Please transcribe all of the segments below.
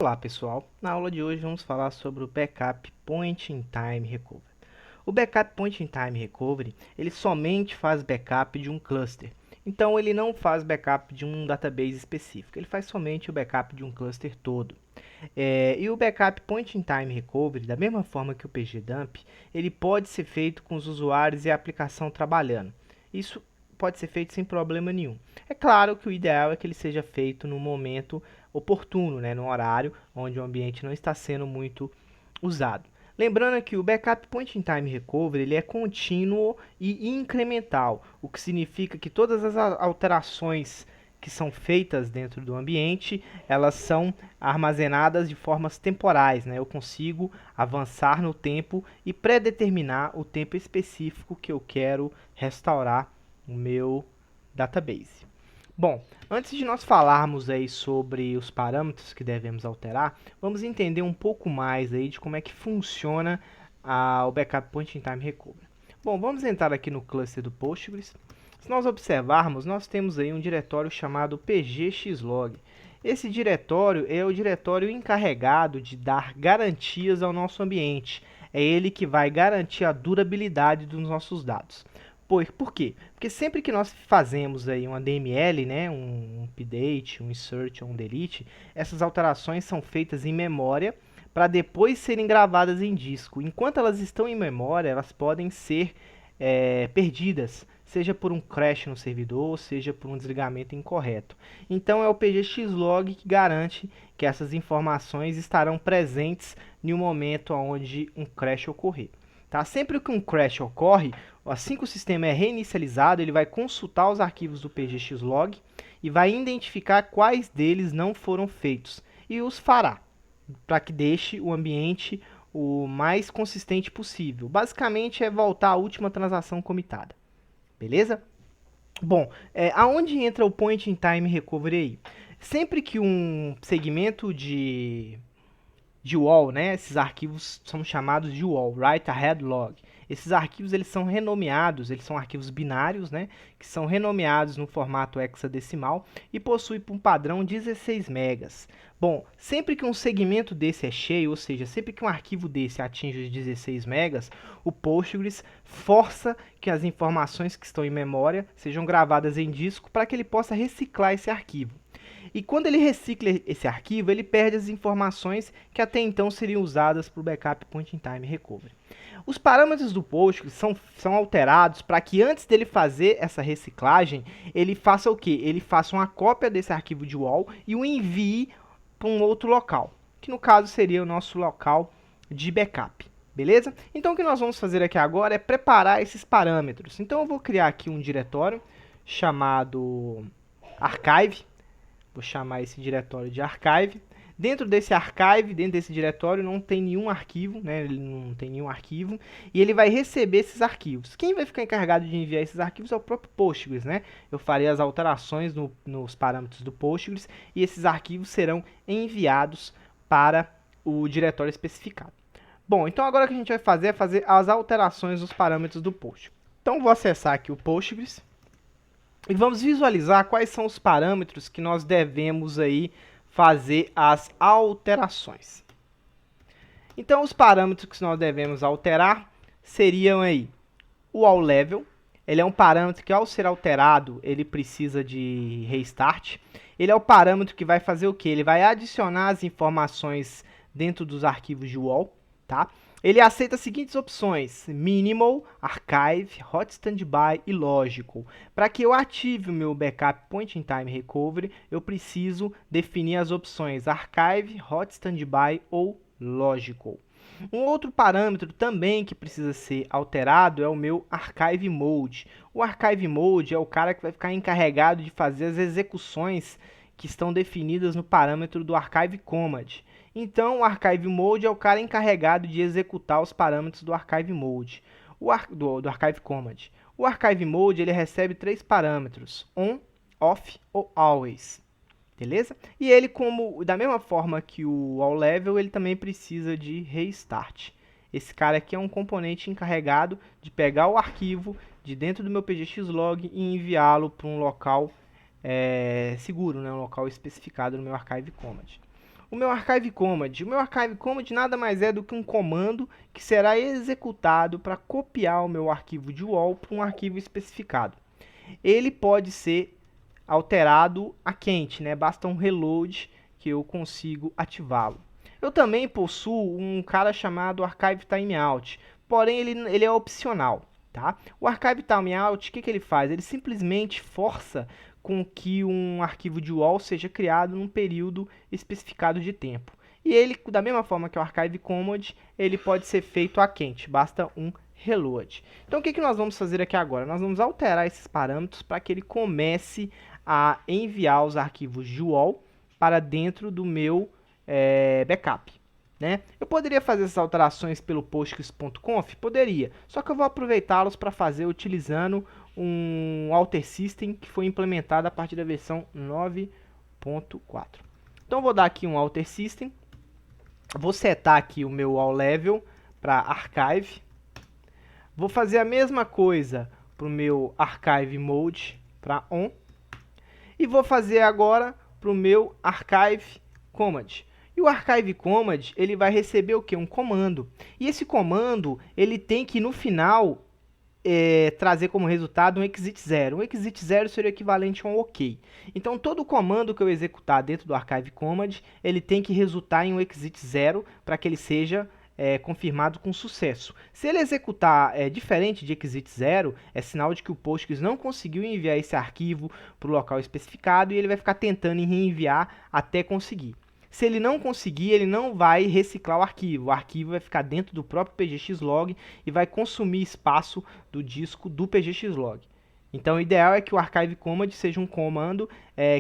Olá pessoal, na aula de hoje vamos falar sobre o Backup Point in Time Recovery. O Backup Point in Time Recovery, ele somente faz backup de um cluster. Então ele não faz backup de um database específico, ele faz somente o backup de um cluster todo. E o Backup Point in Time Recovery, da mesma forma que o pgdump, ele pode ser feito com os usuários e a aplicação trabalhando. Isso pode ser feito sem problema nenhum. É claro que o ideal é que ele seja feito no momento oportuno, no horário onde o ambiente não está sendo muito usado. Lembrando que o Backup Point in Time Recovery ele é contínuo e incremental, o que significa que todas as alterações que são feitas dentro do ambiente, elas são armazenadas de formas temporais, Eu consigo avançar no tempo e predeterminar o tempo específico que eu quero restaurar o meu database. Bom, antes de nós falarmos aí sobre os parâmetros que devemos alterar, vamos entender um pouco mais aí de como é que funciona o Backup Point in Time Recovery. Bom, vamos entrar aqui no cluster do Postgres. Se nós observarmos, nós temos aí um diretório chamado pgxlog. Esse diretório é o diretório encarregado de dar garantias ao nosso ambiente. É ele que vai garantir a durabilidade dos nossos dados. Por quê? Porque sempre que nós fazemos aí um ADML, um update, um insert ou um delete, essas alterações são feitas em memória para depois serem gravadas em disco. Enquanto elas estão em memória, elas podem ser perdidas, seja por um crash no servidor, seja por um desligamento incorreto. Então é o pgxlog que garante que essas informações estarão presentes no momento onde um crash ocorrer. Tá? Sempre que um crash ocorre, assim que o sistema é reinicializado, ele vai consultar os arquivos do pgxlog e vai identificar quais deles não foram feitos e os fará, para que deixe o ambiente o mais consistente possível. Basicamente é voltar à última transação comitada. Beleza? Bom, aonde entra o Point in Time Recovery aí? Sempre que um segmento de wall, esses arquivos são chamados de wall, write ahead log. Esses arquivos eles são renomeados, eles são arquivos binários, que são renomeados no formato hexadecimal e possuem um padrão 16 megas. Bom, sempre que um segmento desse é cheio, ou seja, sempre que um arquivo desse atinge os 16 megas, o Postgres força que as informações que estão em memória sejam gravadas em disco para que ele possa reciclar esse arquivo. E quando ele recicla esse arquivo, ele perde as informações que até então seriam usadas para o Backup Point in Time Recovery. Os parâmetros do Postgres são alterados para que antes dele fazer essa reciclagem, ele faça o quê? Ele faça uma cópia desse arquivo de wall e o envie para um outro local, que no caso seria o nosso local de backup. Beleza? Então o que nós vamos fazer aqui agora é preparar esses parâmetros. Então eu vou criar aqui um diretório chamado archive. Vou chamar esse diretório de archive. Dentro desse archive, dentro desse diretório, não tem nenhum arquivo, Ele não tem nenhum arquivo. E ele vai receber esses arquivos. Quem vai ficar encarregado de enviar esses arquivos é o próprio Postgres, Eu farei as alterações nos parâmetros do Postgres e esses arquivos serão enviados para o diretório especificado. Bom, então agora o que a gente vai fazer é fazer as alterações dos parâmetros do Postgres. Então vou acessar aqui o Postgres e vamos visualizar quais são os parâmetros que nós devemos aí fazer as alterações. Então, os parâmetros que nós devemos alterar seriam aí o all level. Ele é um parâmetro que, ao ser alterado, ele precisa de restart. Ele é o parâmetro que vai fazer o quê? Ele vai adicionar as informações dentro dos arquivos de wall, tá? Ele aceita as seguintes opções: Minimal, Archive, Hot Standby e Logical. Para que eu ative o meu Backup Point in Time Recovery, eu preciso definir as opções Archive, Hot Standby ou Logical. Um outro parâmetro também que precisa ser alterado é o meu Archive Mode. O Archive Mode é o cara que vai ficar encarregado de fazer as execuções que estão definidas no parâmetro do Archive Command. Então, o Archive Mode é o cara encarregado de executar os parâmetros do Archive Mode, do Archive Command. O Archive Mode ele recebe três parâmetros: on, off ou always. Beleza? E ele, da mesma forma que o all level, ele também precisa de restart. Esse cara aqui é um componente encarregado de pegar o arquivo de dentro do meu pgxlog e enviá-lo para um local seguro, um local especificado no meu Archive Command. o meu archive command. O meu archive command nada mais é do que um comando que será executado para copiar o meu arquivo de UOL para um arquivo especificado. Ele pode ser alterado a quente, né? Basta um reload que eu consigo ativá-lo. Eu também possuo um cara chamado Archive Timeout, porém ele é opcional. Tá? O Archive Timeout, o que ele faz? Ele simplesmente força com que um arquivo de UOL seja criado num período especificado de tempo. E ele, da mesma forma que o Archive Command, ele pode ser feito a quente, basta um reload. Então o que nós vamos fazer aqui agora? Nós vamos alterar esses parâmetros para que ele comece a enviar os arquivos de UOL para dentro do meu backup. Né? Eu poderia fazer essas alterações pelo postgres.conf? Poderia, só que eu vou aproveitá-los para fazer utilizando um Alter System que foi implementado a partir da versão 9.4. Então eu vou dar aqui um Alter System, vou setar aqui o meu All Level para Archive, vou fazer a mesma coisa para o meu Archive Mode para On, e vou fazer agora para o meu Archive Command. E o Archive Command, ele vai receber o que? Um comando. E esse comando, ele tem que, no final, trazer como resultado um exit 0. Um exit 0 seria o equivalente a um OK. Então, todo comando que eu executar dentro do Archive Command, ele tem que resultar em um exit 0 para que ele seja confirmado com sucesso. Se ele executar diferente de exit 0, é sinal de que o Postgres não conseguiu enviar esse arquivo para o local especificado e ele vai ficar tentando reenviar até conseguir. Se ele não conseguir, ele não vai reciclar o arquivo vai ficar dentro do próprio PGXlog e vai consumir espaço do disco do PGXlog. Então o ideal é que o Archive Command seja um comando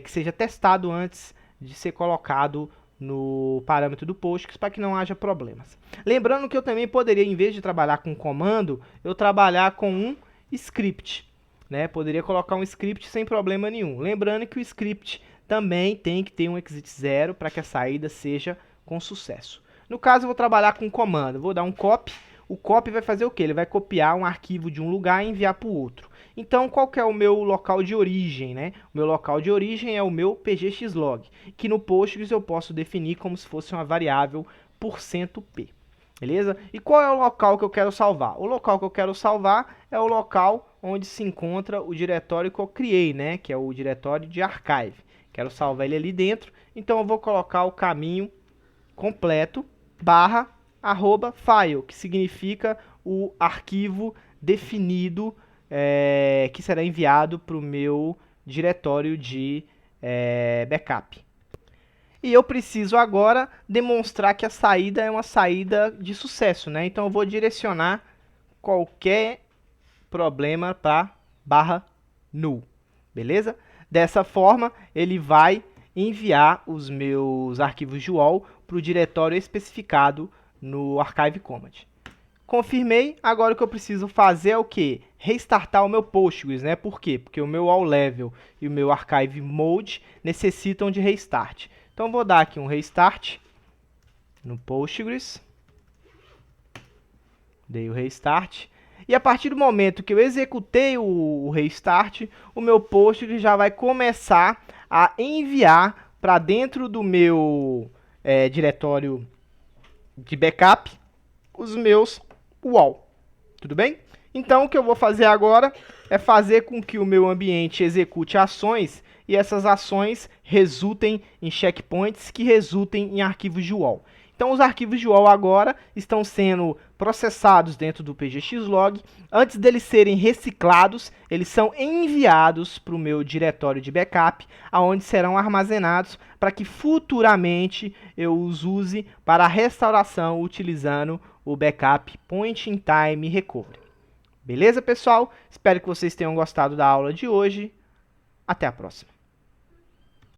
que seja testado antes de ser colocado no parâmetro do Postgres para que não haja problemas. Lembrando que eu também poderia, em vez de trabalhar com comando, eu trabalhar com um script. Né? Poderia colocar um script sem problema nenhum. Lembrando que o script também tem que ter um exit 0 para que a saída seja com sucesso. No caso, eu vou trabalhar com comando. Vou dar um copy. O copy vai fazer o quê? Ele vai copiar um arquivo de um lugar e enviar para o outro. Então, qual que é o meu local de origem? Né? O meu local de origem é o meu pgxlog, que no Postgres eu posso definir como se fosse uma variável %p. Beleza? E qual é o local que eu quero salvar? O local que eu quero salvar é o local onde se encontra o diretório que eu criei, né? Que é o diretório de archive. Quero salvar ele ali dentro, então eu vou colocar o caminho completo /file, que significa o arquivo definido que será enviado para o meu diretório de backup. E eu preciso agora demonstrar que a saída é uma saída de sucesso, né? Então eu vou direcionar qualquer problema para /null, beleza? Dessa forma, ele vai enviar os meus arquivos de UOL para o diretório especificado no Archive Command. Confirmei, agora o que eu preciso fazer é o quê? Restartar o meu Postgres, né? Por quê? Porque o meu All Level e o meu Archive Mode necessitam de restart. Então, vou dar aqui um restart no Postgres. Dei o restart. E a partir do momento que eu executei o restart, o meu Postgres já vai começar a enviar para dentro do meu diretório de backup os meus UOL. Tudo bem? Então, o que eu vou fazer agora é fazer com que o meu ambiente execute ações e essas ações resultem em checkpoints que resultem em arquivos de UOL. Então, os arquivos de UOL agora estão sendo processados dentro do PGXlog. Antes deles serem reciclados, eles são enviados para o meu diretório de backup, onde serão armazenados para que futuramente eu os use para a restauração utilizando o backup Point in Time Recovery. Beleza, pessoal? Espero que vocês tenham gostado da aula de hoje. Até a próxima.